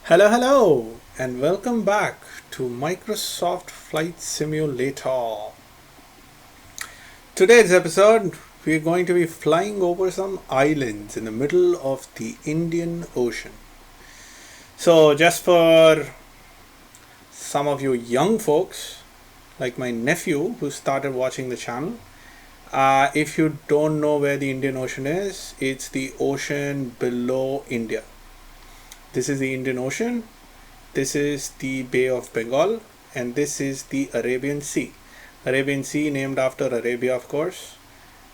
Hello, and welcome back to Microsoft Flight Simulator. Today's episode, we're going to be flying over some islands in the middle of the Indian Ocean. So, just for some of you young folks, like my nephew who started watching the channel, if you don't know where the Indian Ocean is, it's the ocean below India. This is the Indian Ocean, this is the Bay of Bengal, and this is the Arabian Sea. Arabian Sea named after Arabia, of course.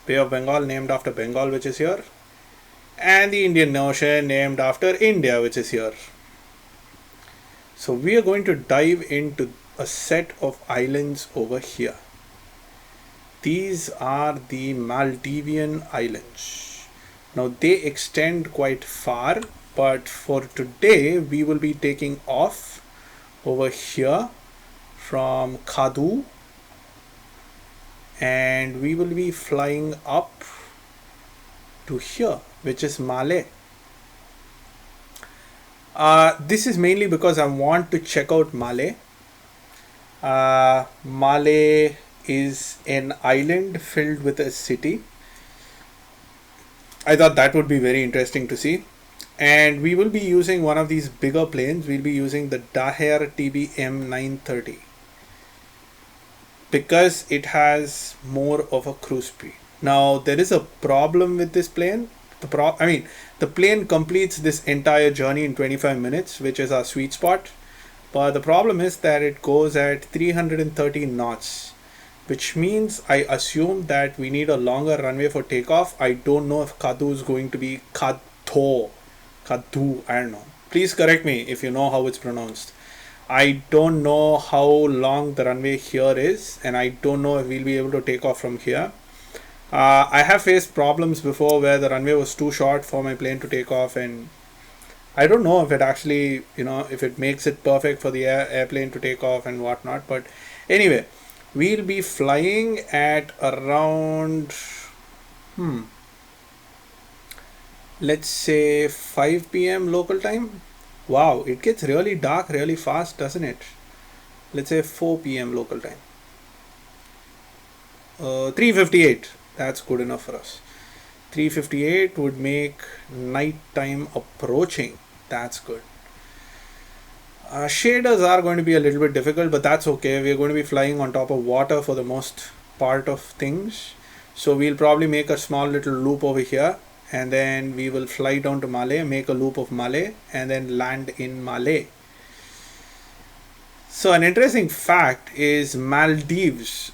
Bay of Bengal named after Bengal, which is here. And the Indian Ocean named after India, which is here. So we are going to dive into a set of islands over here. These are the Maldivian Islands. Now they extend quite far, but for today we will be taking off over here from Kadu and we will be flying up to here, which is Malé. This is mainly because I want to check out Malé. Malé is an island filled with a city. I thought that would be very interesting to see. And we will be using one of these bigger planes. We'll be using the Daher TBM 930 because it has more of a cruise speed. Now there is a problem with this plane. The plane completes this entire journey in 25 minutes, which is our sweet spot. But the problem is that it goes at 330 knots, which means I assume that we need a longer runway for takeoff. I don't know if Kadu is going to be Kadu, I don't know. Please correct me if you know how it's pronounced. I don't know how long the runway here is, and I don't know if we'll be able to take off from here. I have faced problems before where the runway was too short for my plane to take off, and I don't know if it actually, if it makes it perfect for the airplane to take off and whatnot. But anyway, we'll be flying at around let's say 5 p.m. local time. Wow, it gets really dark really fast, doesn't it? Let's say 4 p.m. local time. 3:58, that's good enough for us. 3:58 would make night time approaching. That's good. Shaders are going to be a little bit difficult, but that's okay. We're going to be flying on top of water for the most part of things. So we'll probably make a small little loop over here, and then we will fly down to Malé, make a loop of Malé, and then land in Malé. So an interesting fact is Maldives.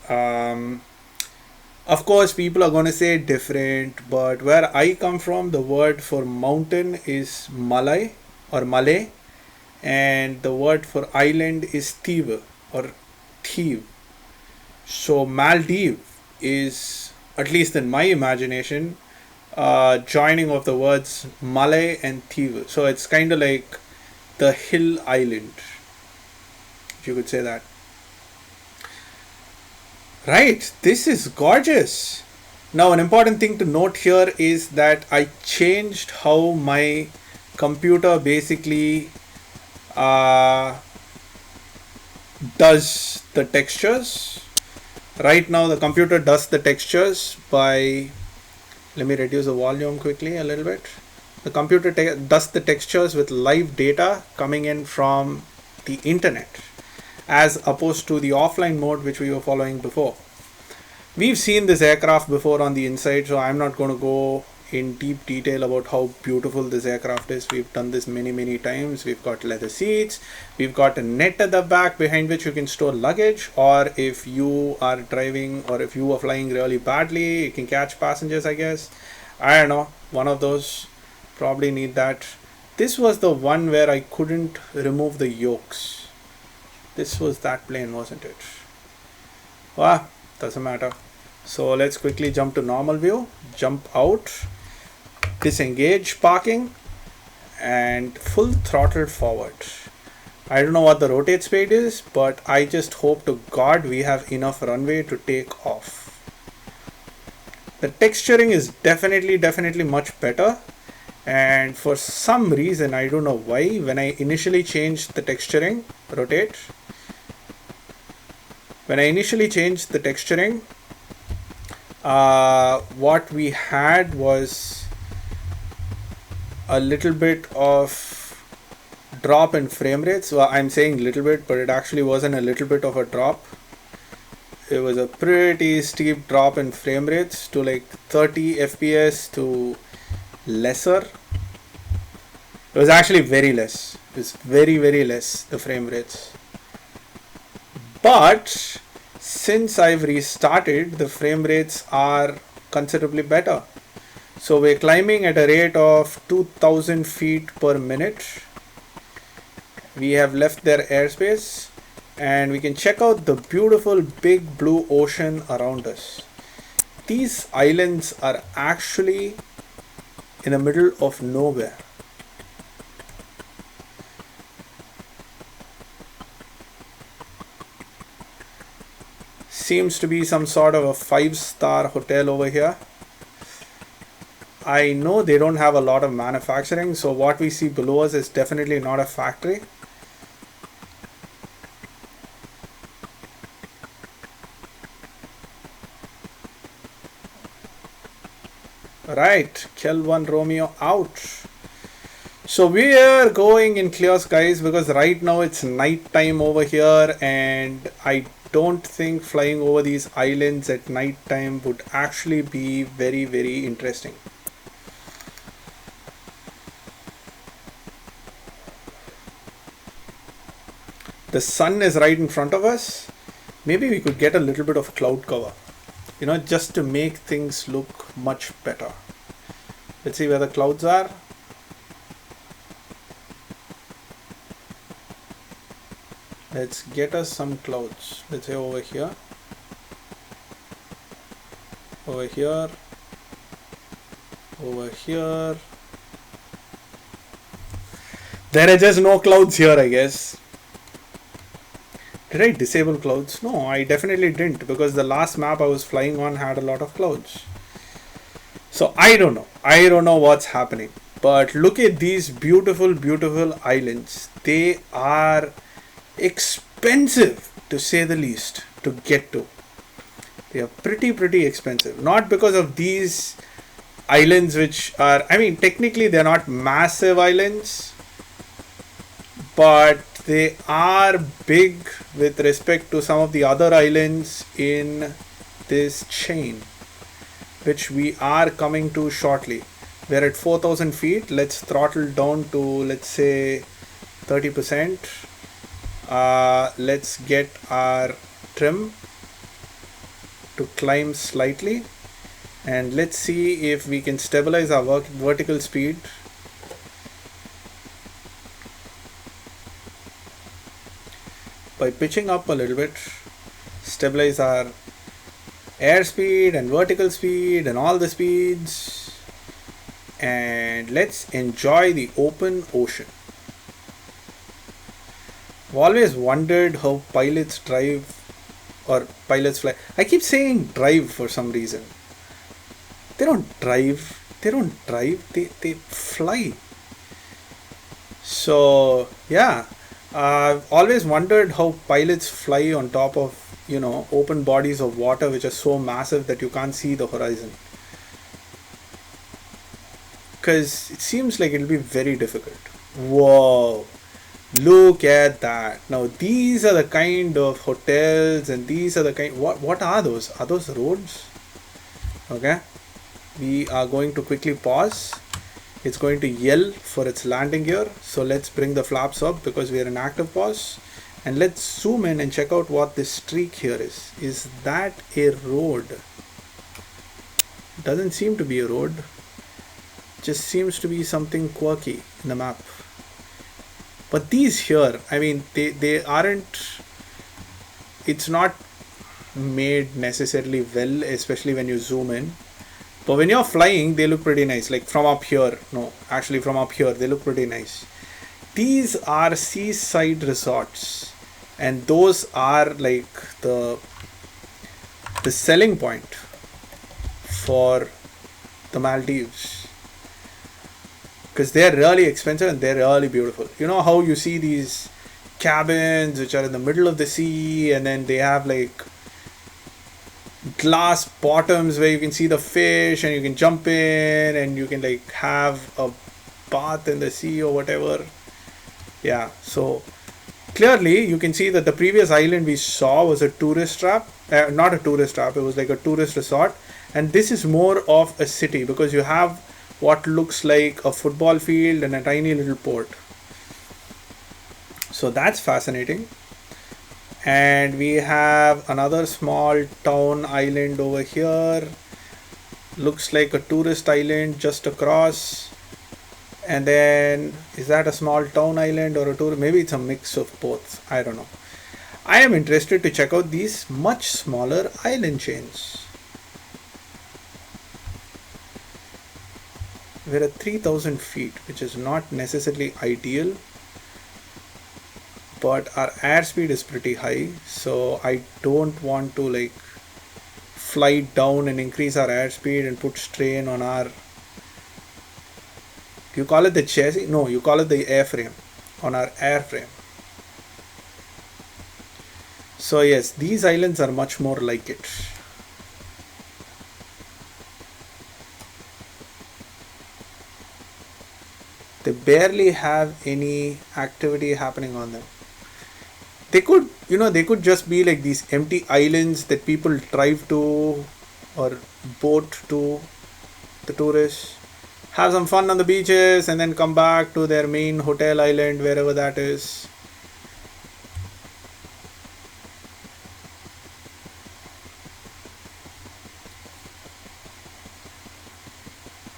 Of course, people are going to say different, but where I come from, the word for mountain is Malay or Malay, and the word for island is Tiv or Thiv. So Maldives is, at least in my imagination, joining of the words Malay and Tiv. So it's kind of like the hill island, if you could say that. Right, this is gorgeous. Now an important thing to note here is that I changed how my computer basically does the textures. Right now the computer does the textures by, let me reduce the volume quickly a little bit. The computer does the textures with live data coming in from the internet, as opposed to the offline mode which we were following before. We've seen this aircraft before on the inside, so I'm not going to go in deep detail about how beautiful this aircraft is. We've done this many times. We've got leather seats, we've got a net at the back behind which you can store luggage, or if you are driving or if you are flying really badly, you can catch passengers, I guess. I don't know, one of those, probably need that. This was the one where I couldn't remove the yokes. This was that plane, wasn't it? Well, doesn't matter. So let's quickly jump to normal view, jump out, disengage parking, and full throttle forward. I don't know what the rotate speed is, but I just hope to God we have enough runway to take off. The texturing is definitely much better, And for some reason, I don't know why, when I initially changed the texturing, rotate, when I initially changed the texturing, what we had was a little bit of drop in frame rates. Well, I'm saying little bit, but it actually wasn't a little bit of a drop. It was a pretty steep drop in frame rates to like 30 FPS to lesser. It was actually very less. It was very less, the frame rates. But since I've restarted, the frame rates are considerably better. So we're climbing at a rate of 2000 feet per minute. We have left their airspace and we can check out the beautiful big blue ocean around us. These islands are actually in the middle of nowhere. Seems to be some sort of a 5-star hotel over here. I know they don't have a lot of manufacturing, so what we see below us is definitely not a factory. Right, Kel 1 Romeo out. So we are going in clear skies because right now it's night time over here, and I don't think flying over these islands at night time would actually be very interesting. The sun is right in front of us. Maybe we could get a little bit of cloud cover, you know, just to make things look much better. Let's see where the clouds are. Let's get us some clouds. Let's say over here, over here, over here. There are just no clouds here, I guess. Did I disable clouds? No, I definitely didn't, because the last map I was flying on had a lot of clouds. So I don't know. I don't know what's happening. But look at these beautiful islands. They are expensive, to say the least, to get to. They are pretty expensive. Not because of these islands, which are, I mean, technically they're not massive islands, but they are big with respect to some of the other islands in this chain, which we are coming to shortly. We're at 4,000 feet. Let's throttle down to, let's say, 30%. Let's get our trim to climb slightly, and let's see if we can stabilize our vertical speed. By pitching up a little bit, stabilize our airspeed and vertical speed and all the speeds, and let's enjoy the open ocean. I've always wondered how pilots drive or pilots fly. I keep saying drive for some reason. They don't drive. They fly. So yeah, I've always wondered how pilots fly on top of, you know, open bodies of water which are so massive that you can't see the horizon. Because it seems like it'll be very difficult. Whoa. Look at that. Now these are the kind of hotels, and these are the kind, what are those? Are those roads? Okay. We are going to quickly pause. It's going to yell for its landing gear. So let's bring the flaps up because we are in active pause. And let's zoom in and check out what this streak here is. Is that a road? Doesn't seem to be a road. Just seems to be something quirky in the map. But these here, I mean, they aren't, it's not made necessarily well, especially when you zoom in. But when you're flying, they look pretty nice. Like from up here, no, actually from up here, they look pretty nice. These are seaside resorts, and those are like the selling point for the Maldives. because they're really expensive and they're really beautiful. You know how you see these cabins which are in the middle of the sea, and then they have like glass bottoms where you can see the fish and you can jump in and you can like have a bath in the sea or whatever. Yeah, so clearly you can see that the previous island we saw was a tourist trap, not a tourist trap, it was like a tourist resort, and this is more of a city because you have what looks like a football field and a tiny little port. So that's fascinating. And we have another small town island over here. Looks like a tourist island just across. And then, is that a small town island or a tour? Maybe it's a mix of both. I don't know. I am interested to check out these much smaller island chains. We're at 3000 feet, which is not necessarily ideal, but our airspeed is pretty high, so I don't want to like fly down and increase our airspeed and put strain on our, you call it the chassis? No, you call it the airframe, on our airframe. So yes, these islands are much more like it. They barely have any activity happening on them. They could, they could just be like these empty islands that people drive to or boat to, the tourists, have some fun on the beaches and then come back to their main hotel island, wherever that is.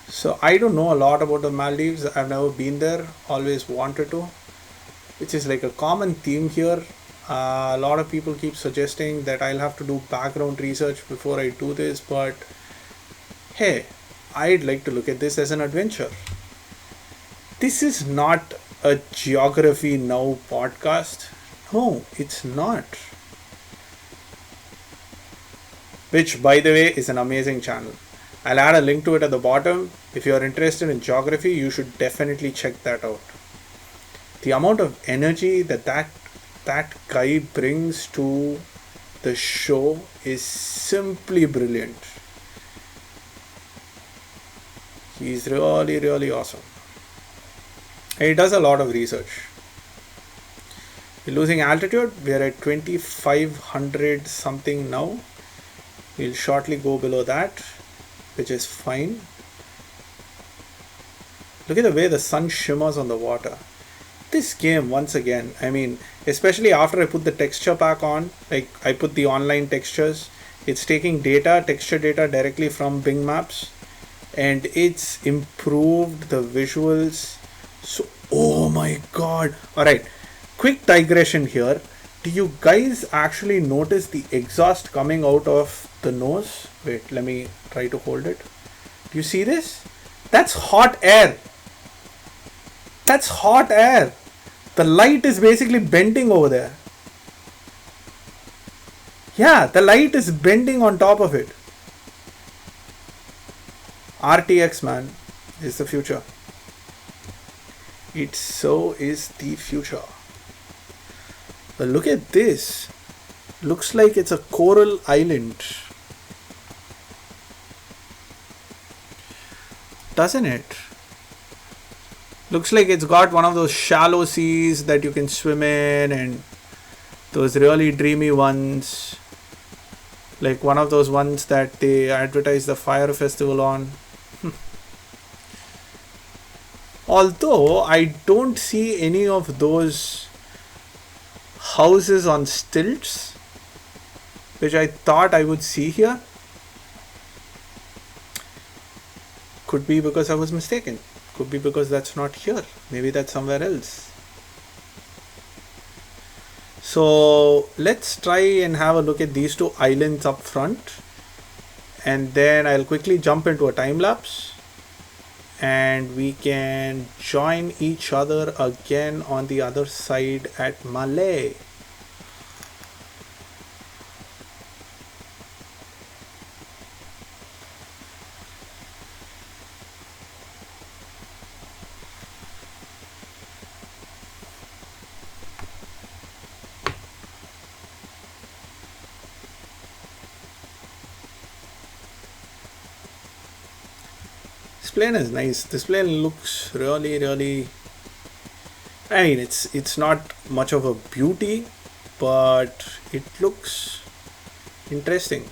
So I don't know a lot about the Maldives. I've never been there, always wanted to, which is like a common theme here. A lot of people keep suggesting that I'll have to do background research before I do this, but hey, I'd like to look at this as an adventure. This is not a Geography Now podcast. No, it's not. Which, by the way, is an amazing channel. I'll add a link to it at the bottom. If you're interested in geography, you should definitely check that out. The amount of energy that guy brings to the show is simply brilliant. He's really, really awesome. And he does a lot of research. We're losing altitude. We're at 2500 something now. We'll shortly go below that, which is fine. Look at the way the sun shimmers on the water. This game, once again, I mean, especially after I put the texture pack on, like I put the online textures, it's taking texture data directly from Bing Maps, and it's improved the visuals. So, oh my god. Alright, quick digression here. Do you guys actually notice the exhaust coming out of the nose? Wait, let me try to hold it. Do you see this? That's hot air. That's hot air. The light is basically bending over there. Yeah, the light is bending on top of it. RTX, man, is the future. It so is the future. But look at this. Looks like it's a coral island. Doesn't it? Looks like it's got one of those shallow seas that you can swim in, and those really dreamy ones. Like one of those ones that they advertise the fire festival on. Although I don't see any of those houses on stilts, which I thought I would see here. Could be because I was mistaken. Could be because that's not here. Maybe that's somewhere else. So let's try and have a look at these two islands up front, and then I'll quickly jump into a time lapse and we can join each other again on the other side at Malay. This plane is nice. This plane looks really, really. I mean, it's not much of a beauty, but it looks interesting.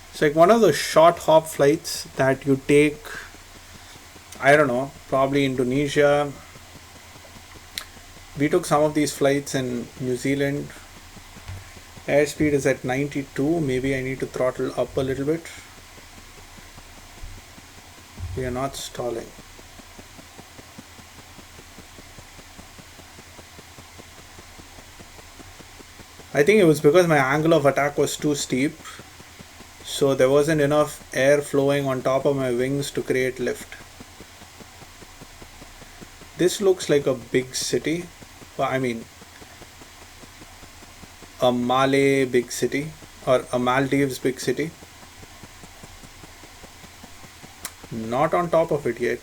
It's like one of those short hop flights that you take, I don't know, probably Indonesia. We took some of these flights in New Zealand. Airspeed is at 92. Maybe I need to throttle up a little bit. We are not stalling. I think it was because my angle of attack was too steep, so there wasn't enough air flowing on top of my wings to create lift. This looks like a big city. Well, I mean, a Malay big city or a Maldives big city. Not on top of it yet.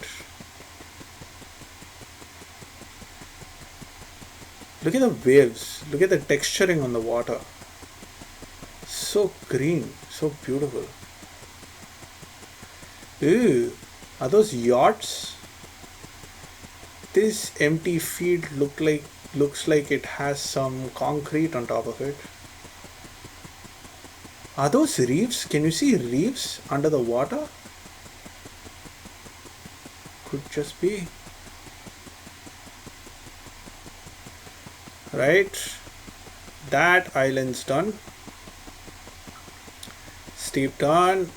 Look at the waves. Look at the texturing on the water. So green, so beautiful. Ew, are those yachts? This empty field looks like it has some concrete on top of it. Are those reefs? Can you see reefs under the water? Could just be. Right, that island's done. Steep turn.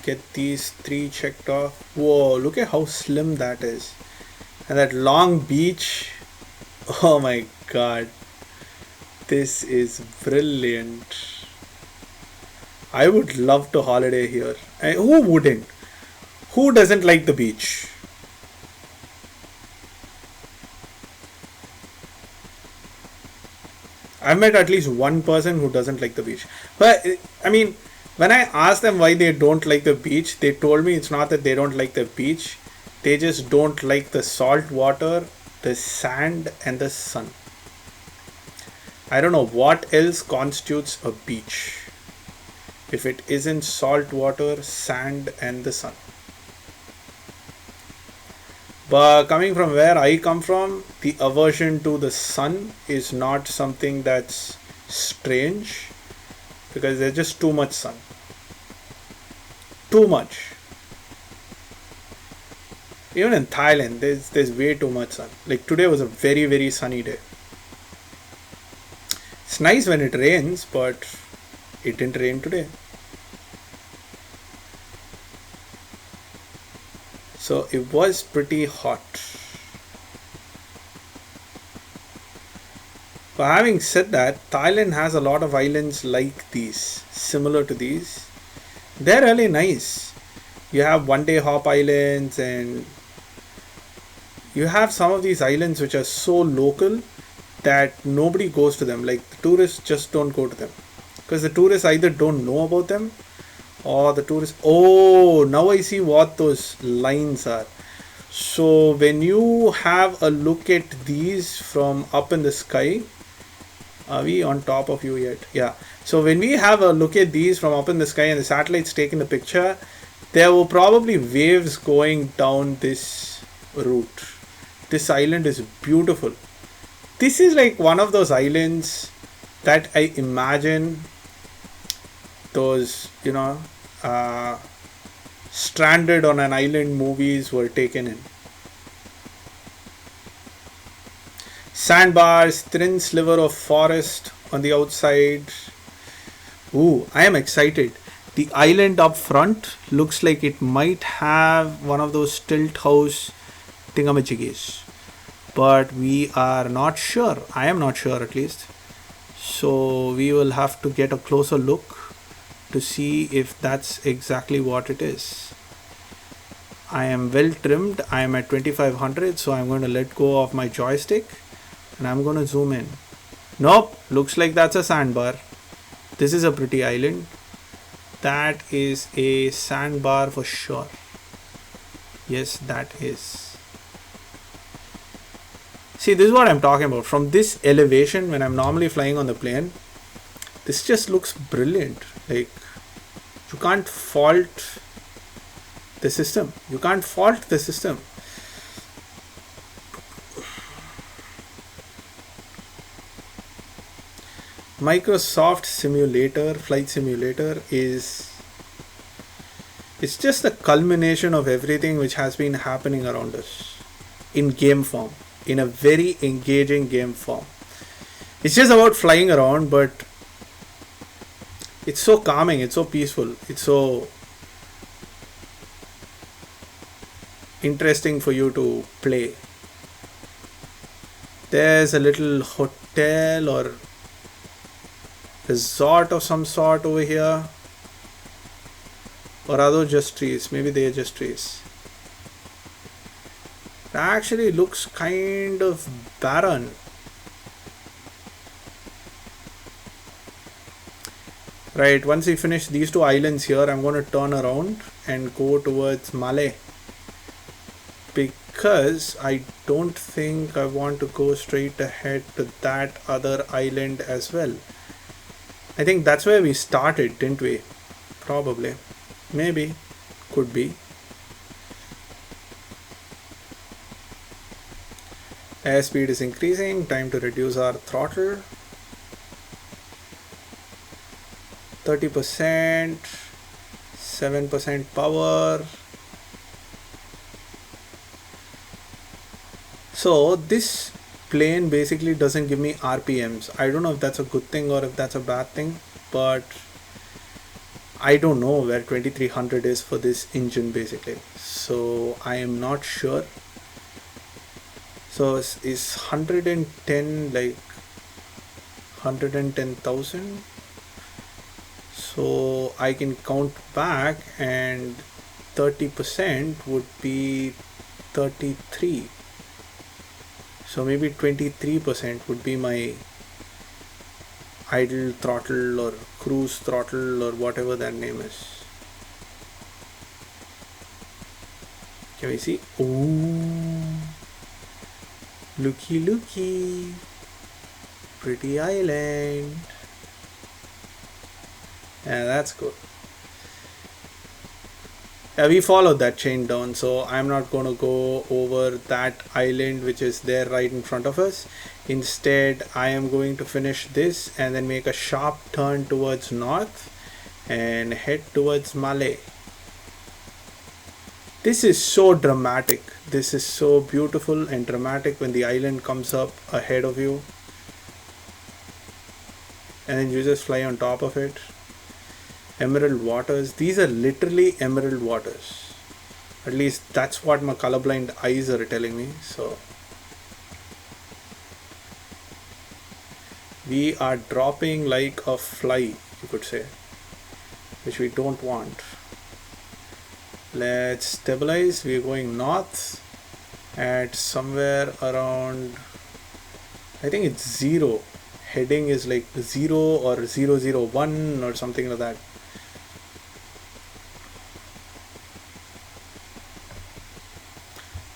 Get these 3 checked off. Whoa, look at how slim that is. And that long beach. Oh my god. This is brilliant. I would love to holiday here. Who wouldn't? Who doesn't like the beach? I've met at least one person who doesn't like the beach. But I mean, when I asked them why they don't like the beach, they told me it's not that they don't like the beach. They just don't like the salt water, the sand, and the sun. I don't know what else constitutes a beach if it isn't salt water, sand, and the sun. But coming from where I come from, the aversion to the sun is not something that's strange, because there's just too much sun. Too much. Even in Thailand, there's way too much sun. Like today was a very, very sunny day. It's nice when it rains, but it didn't rain today. So it was pretty hot. But having said that, Thailand has a lot of islands like these, similar to these. They're really nice. You have one-day hop islands, and you have some of these islands which are so local that nobody goes to them. Like the tourists just don't go to them, because the tourists either don't know about them, or the tourists. Oh, now I see what those lines are. So when you have a look at these from up in the sky, are we on top of you yet? Yeah. So when we have a look at these from up in the sky and the satellite's taking the picture, there were probably waves going down this route. This island is beautiful. This is like one of those islands that I imagine those, stranded on an island movies were taken in. Sandbars, thin sliver of forest on the outside. Ooh, I am excited. The island up front looks like it might have one of those tilt house thingamajiggies, but we are not sure. I am not sure, at least. So we will have to get a closer look to see if that's exactly what it is. I am well trimmed. I am at 2500, so I'm going to let go of my joystick and I'm going to zoom in. Nope, looks like that's a sandbar. This is a pretty island. That is a sandbar for sure. Yes, that is. See, this is what I'm talking about. From this elevation, when I'm normally flying on the plane, this just looks brilliant. Like, You can't fault the system. You can't fault the system. Microsoft Simulator, Flight Simulator is, it's just the culmination of everything which has been happening around us in game form, in a very engaging game form. It's just about flying around, but it's so calming, it's so peaceful, it's so interesting for you to play. There's a little hotel or resort of some sort over here. Or are those just trees? Maybe they are just trees. It actually looks kind of barren. Right, once we finish these two islands here, I'm going to turn around and go towards Malé, because I don't think I want to go straight ahead to that other island as well. I think that's where we started, didn't we? Probably. Maybe. Could be. Airspeed is increasing. Time to reduce our throttle. 30%. 7% power. So this plane basically doesn't give me RPMs. I don't know if that's a good thing or if that's a bad thing, but I don't know where 2300 is for this engine basically, so I am not sure. So is 110 like 110,000? So I can count back, and 30% would be 33. So maybe 23% would be my idle throttle or cruise throttle or whatever that name is. Can we see? Ooh, looky looky, pretty island. Yeah, that's good. Yeah, we followed that chain down, so I'm not going to go over that island which is there right in front of us. Instead, I am going to finish this and then make a sharp turn towards north and head towards Malé. This is so dramatic. This is so beautiful and dramatic when the island comes up ahead of you and then you just fly on top of it. Emerald waters. These are literally emerald waters. At least that's what my colorblind eyes are telling me. So we are dropping like a fly, you could say, which we don't want. Let's stabilize. We're going north at somewhere around, I think it's 0. Heading is like 0 or 001 or something like that.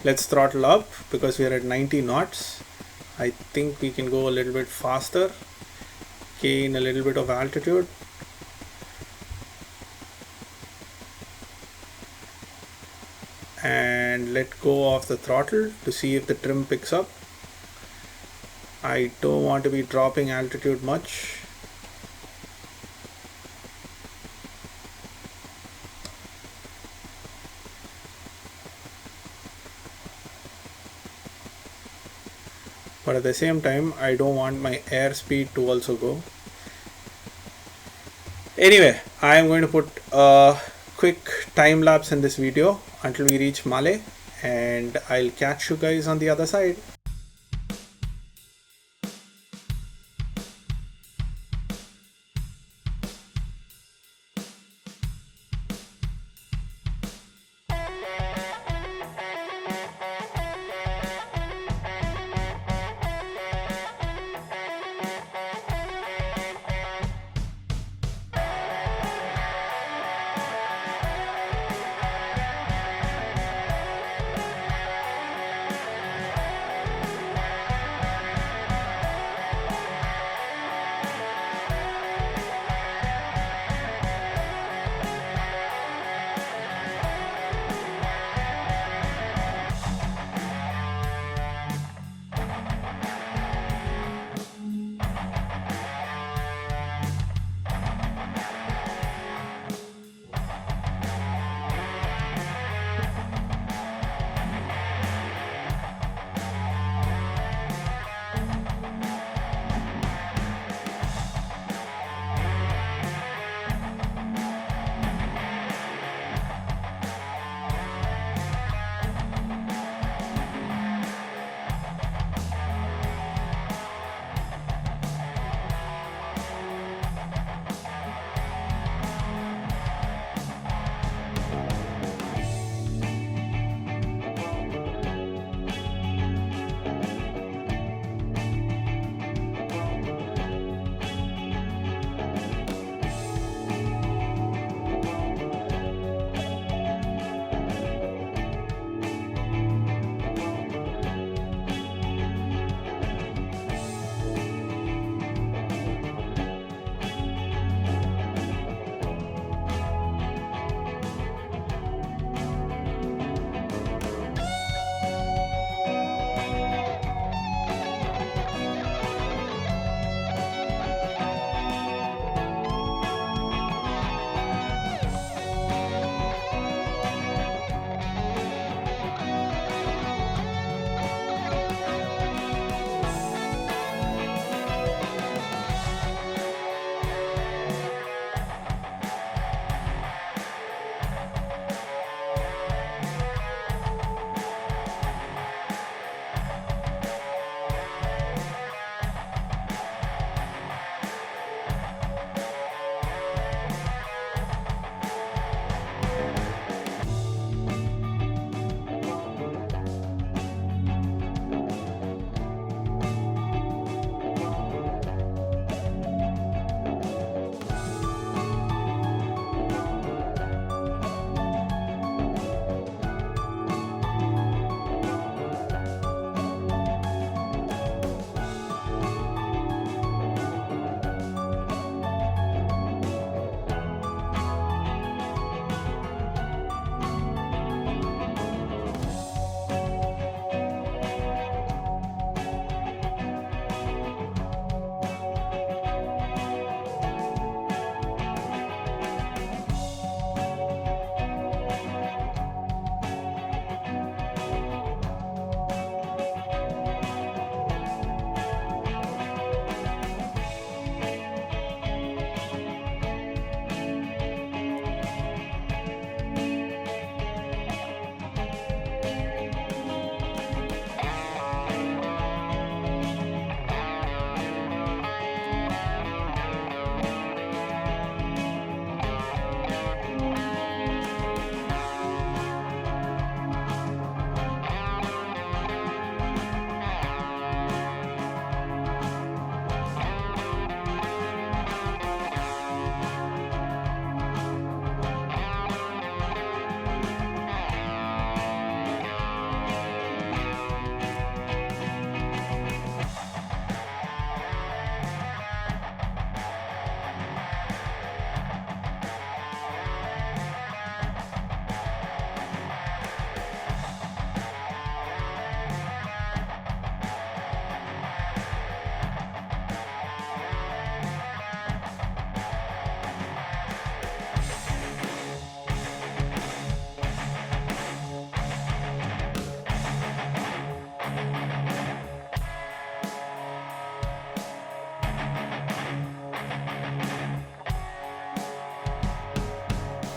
Let's throttle up because we are at 90 knots. I think we can go a little bit faster, gain a little bit of altitude. And let go of the throttle to see if the trim picks up. I don't want to be dropping altitude much. But at the same time, I don't want my airspeed to also go. Anyway, I am going to put a quick time lapse in this video until we reach Malé, and I'll catch you guys on the other side.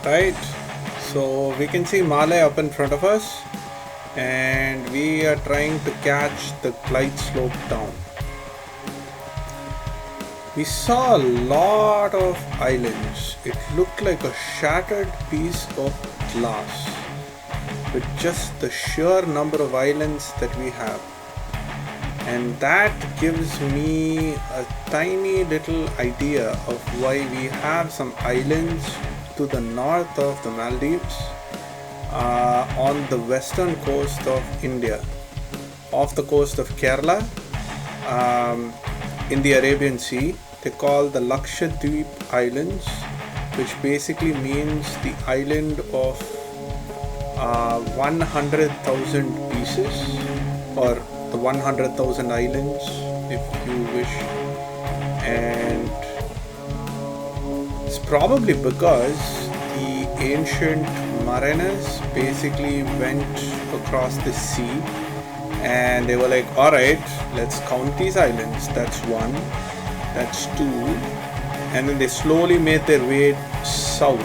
right? So we can see Malé up in front of us, and we are trying to catch the glide slope down. We saw a lot of islands. It looked like a shattered piece of glass with just the sheer number of islands that we have. And that gives me a tiny little idea of why we have some islands to the north of the Maldives, on the western coast of India, off the coast of Kerala, in the Arabian Sea. They call the Lakshadweep Islands, which basically means the island of 100,000 pieces, or the 100,000 islands, if you wish. And it's probably because the ancient mariners basically went across the sea and they were like, alright, let's count these islands. That's one, that's two. And then they slowly made their way south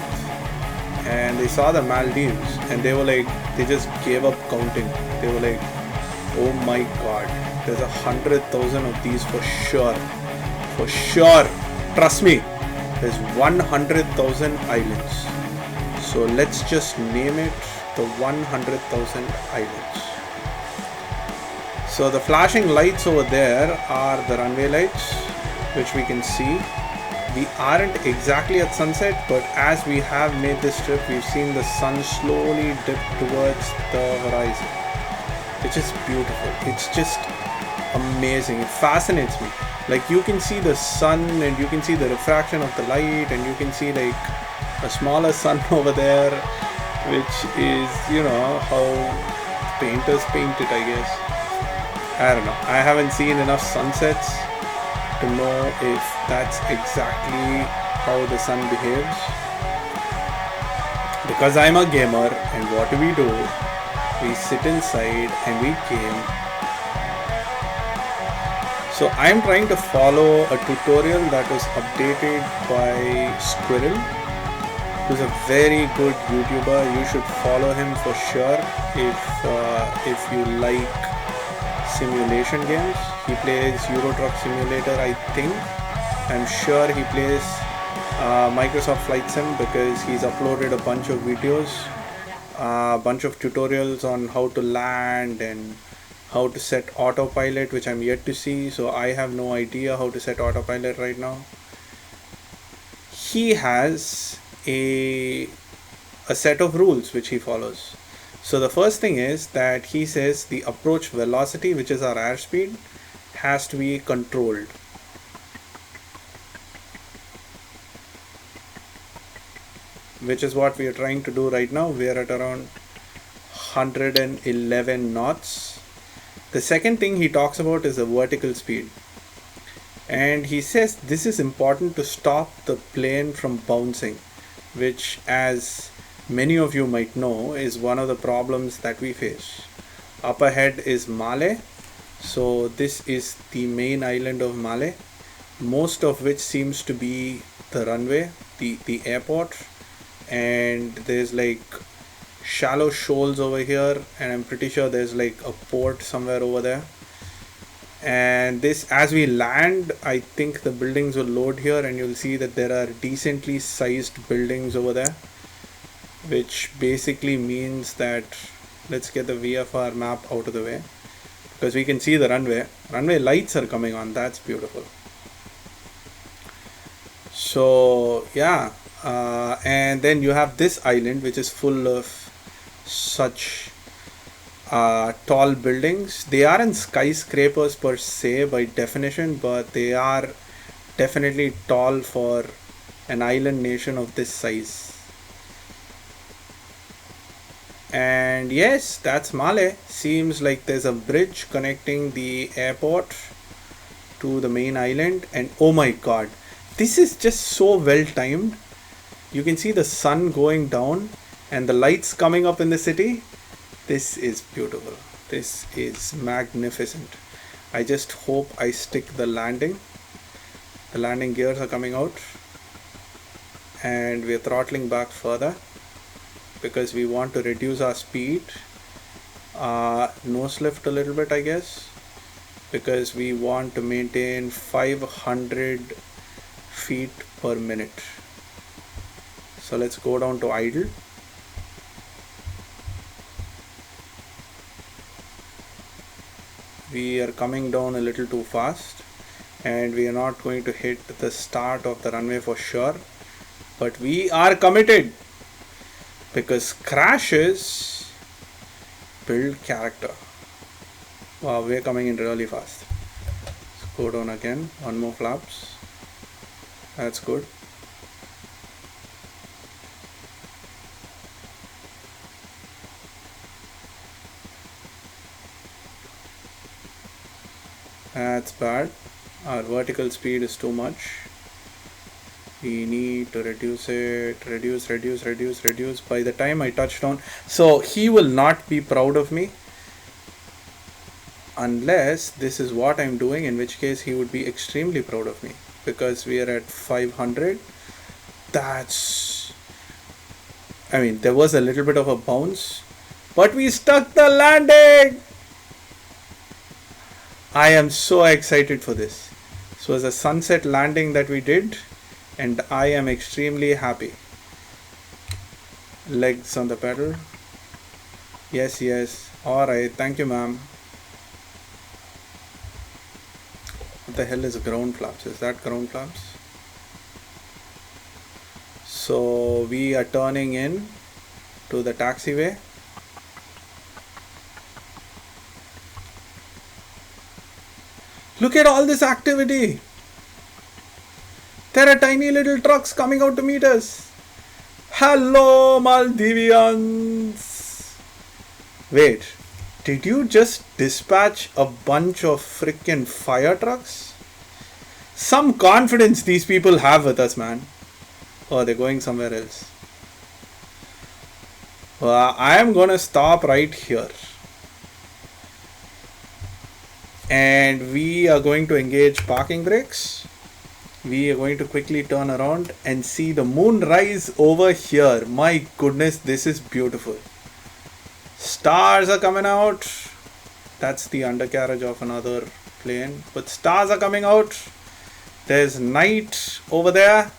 and they saw the Maldives and they were like, they just gave up counting. They were like, oh my god, there's 100,000 of these for sure. For sure. Trust me, there's 100,000 islands. So let's just name it the 100,000 islands. So the flashing lights over there are the runway lights, which we can see. We aren't exactly at sunset, but as we have made this trip, we've seen the sun slowly dip towards the horizon, which is beautiful. It's just amazing. It fascinates me. Like, you can see the sun and you can see the refraction of the light, and you can see like a smaller sun over there, which is, you know, how painters paint it, I guess. I don't know. I haven't seen enough sunsets to know if that's exactly how the sun behaves. Because I'm a gamer, and what do? We sit inside and we game. So I'm trying to follow a tutorial that was updated by Squirrel, who's a very good YouTuber. You should follow him for sure if you like simulation games. He plays Euro Truck Simulator, I think. I'm sure he plays Microsoft Flight Sim because he's uploaded a bunch of videos, a bunch of tutorials on how to land and how to set autopilot, which I'm yet to see. So I have no idea how to set autopilot right now. He has a set of rules which he follows. So the first thing is that he says the approach velocity, which is our airspeed, has to be controlled. Which is what we are trying to do right now. We are at around 111 knots. The second thing he talks about is the vertical speed. And he says this is important to stop the plane from bouncing, which, as many of you might know, is one of the problems that we face. Up ahead is Malé. So this is the main island of Malé, most of which seems to be the runway, the airport, and there's like shallow shoals over here, and I'm pretty sure there's like a port somewhere over there. And this, as we land, I think the buildings will load here, and you'll see that there are decently sized buildings over there, which basically means that, let's get the VFR map out of the way, because we can see the runway lights are coming on. That's beautiful. So yeah, and then you have this island which is full of such tall buildings. They aren't skyscrapers per se by definition, but they are definitely tall for an island nation of this size. And yes, that's Malé. Seems like there's a bridge connecting the airport to the main island, and oh my god, this is just so well timed. You can see the sun going down and the lights coming up in the city. This is beautiful. This is magnificent. I just hope I stick the landing. The landing gears are coming out and we're throttling back further. because we want to reduce our speed. Nose lift a little bit, I guess, because we want to maintain 500 feet per minute. So let's go down to idle. We are coming down a little too fast, and we are not going to hit the start of the runway for sure, but we are committed, because crashes build character. Wow, we are coming in really fast. Let's go down again, one more flaps. That's good. That's bad. Our vertical speed is too much. We need to reduce it. Reduce. By the time I touch down, so he will not be proud of me unless this is what I'm doing, in which case he would be extremely proud of me, because we are at 500. There was a little bit of a bounce, but we stuck the landing. I am so excited for this. This was a sunset landing that we did, and I am extremely happy. Legs on the pedal. Yes. Alright, thank you, ma'am. What the hell is ground flaps? Is that ground flaps? So we are turning in to the taxiway. Look at all this activity. There are tiny little trucks coming out to meet us. Hello, Maldivians. Wait, did you just dispatch a bunch of freaking fire trucks? Some confidence these people have with us, man. Oh, they're going somewhere else. I am gonna stop right here. And we are going to engage parking brakes. We are going to quickly turn around and see the moon rise over here. My goodness, this is beautiful. Stars are coming out. That's the undercarriage of another plane, but stars are coming out. There's night over there.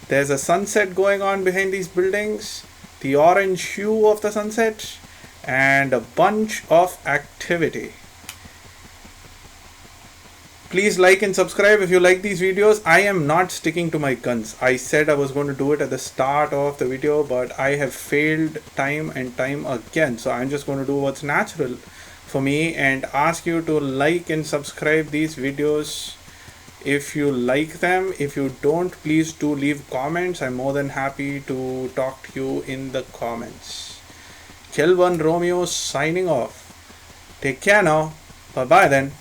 There's a sunset going on behind these buildings, the orange hue of the sunset, and a bunch of activity. Please like and subscribe if you like these videos. I am not sticking to my guns. I said I was going to do it at the start of the video, but I have failed time and time again. So I'm just going to do what's natural for me and ask you to like and subscribe these videos if you like them. If you don't, please do leave comments. I'm more than happy to talk to you in the comments. Kelvin Romeo signing off. Take care now. Bye bye then.